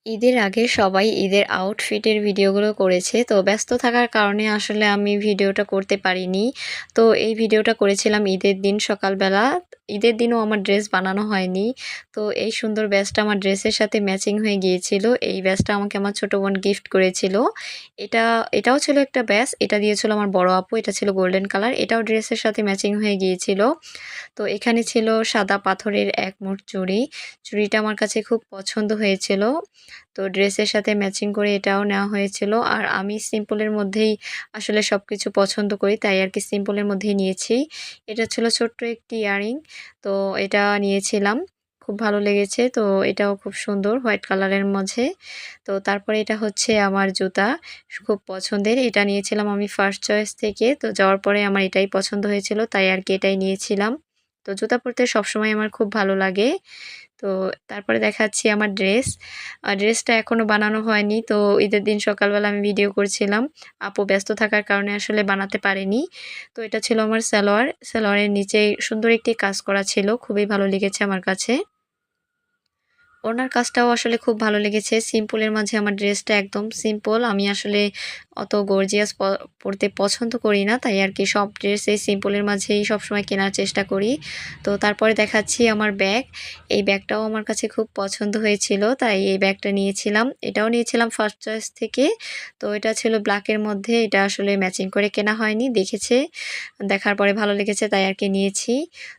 ঈদের আগে সবাই ঈদের আউটফিটের ভিডিওগুলো করেছে। তো ব্যস্ত থাকার কারণে আসলে আমি ভিডিওটা করতে পারিনি। তো এই ভিডিওটা করেছিলাম ঈদের দিন সকালবেলা। ঈদের দিনও আমার ড্রেস বানানো হয়নি। তো এই সুন্দর ব্যাজটা আমার ড্রেসের সাথে ম্যাচিং হয়ে গিয়েছিল। এই ব্যাজটা আমাকে আমার ছোট বোন গিফট করেছিল। এটা এটাও ছিল একটা ব্যাজ। এটা দিয়েছিল আমার বড় আপু। এটা ছিল গোল্ডেন কালার। এটাও ড্রেসের সাথে ম্যাচিং হয়ে গিয়েছিল। তো এখানে ছিল সাদা পাথরের এক মুঠ চুড়ি। চুড়িটা আমার কাছে খুব পছন্দ হয়েছিল। তো ড্রেসের সাথে ম্যাচিং করে এটাও নেওয়া হয়েছিল। আর আমি সিম্পলের মধ্যেই আসলে সবকিছু পছন্দ করি। তাই আরকি সিম্পলের মধ্যেই নিয়েছি। এটা ছিল ছোট্ট একটি ইয়ারিং। তো এটা নিয়েছিলাম। খুব ভালো লেগেছে। তো এটাও খুব সুন্দর হোয়াইট কালারের মাঝে। তো তারপরে এটা হচ্ছে আমার জুতা। খুব পছন্দের। এটা নিয়েছিলাম আমি ফার্স্ট চয়েস থেকে। তো যাওয়ার পরে আমার এটাই পছন্দ হয়েছিল। তাই আরকি এটাই নিয়েছিলাম। তো জুতা পরতে সবসময় আমার খুব ভালো লাগে। তো তারপরে দেখাচ্ছি আমার ড্রেস। ড্রেসটা এখনও বানানো হয়নি। তো ঈদের দিন সকালবেলা আমি ভিডিও করছিলাম। আপু ব্যস্ত থাকার কারণে আসলে বানাতে পারেনি। তো এটা ছিল আমার সালোয়ার। সালোয়ারের নিচে সুন্দর একটি কাজ করা ছিল। খুবই ভালো লেগেছে আমার কাছে। ওড়নার কাজটাও আসলে খুব ভালো লেগেছে। সিম্পলের মাঝে আমার ড্রেসটা একদম সিম্পল। আমি আসলে অত গর্জিয়াস পড়তে পছন্দ করি না। তাই আরকি সব ড্রেসই সিম্পলের মাঝেই সবসময় কেনার চেষ্টা করি। তো তারপরে দেখাচ্ছি আমার ব্যাগ। এই ব্যাগটাও আমার কাছে খুব পছন্দ হয়েছিল। তাই এই ব্যাগটা নিয়েছিলাম। এটাও নিয়েছিলাম ফার্স্ট চয়েস থেকে। তো এটা ছিল ব্ল্যাকের মধ্যে। এটা আসলে ম্যাচিং করে কেনা হয়নি। দেখার পরে ভালো লেগেছে তাই আরকি নিয়েছি।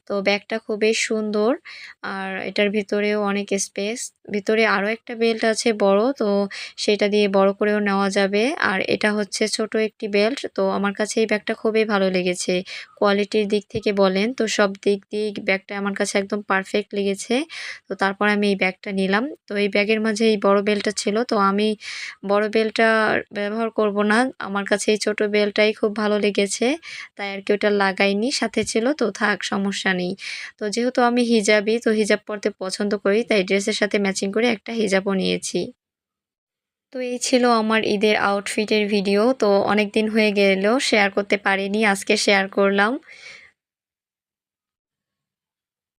তো ব্যাগটা খুবই সুন্দর। আর এটার ভিতরেও অনেক স্পেস। ভিতরে আরও একটা বেল্ট আছে বড়। তো সেটা দিয়ে বড় করেও নেওয়া যাবে। আর এটা হচ্ছে ছোট একটি বেল্ট। তো আমার কাছে এই ব্যাগটা খুবই ভালো লেগেছে। কোয়ালিটির দিক থেকে বলেন তো সব দিক দিয়েই ব্যাগটা আমার কাছে একদম পারফেক্ট লেগেছে। তো তারপর আমি এই ব্যাগটা নিলাম। তো এই ব্যাগের মাঝে এই বড় বেল্টটা ছিল। তো আমি বড় বেল্টটা ব্যবহার করব না। আমার কাছে এই ছোট বেল্টটাই খুব ভালো লেগেছে। তাই আরকি ওটা লাগাইনি। সাথে ছিল তো থাক সমস্যা নেই। তো যেহেতু আমি হিজাবি, তো হিজাব পরতে পছন্দ করি। তাই ড্রেসের সাথে ম্যাচিং করে একটা হিজাবও নিয়েছি। তো এই ছিল আমার ঈদের আউটফিটের ভিডিও। তো অনেকদিন হয়ে গেল শেয়ার করতে পারিনি। আজকে শেয়ার করলাম।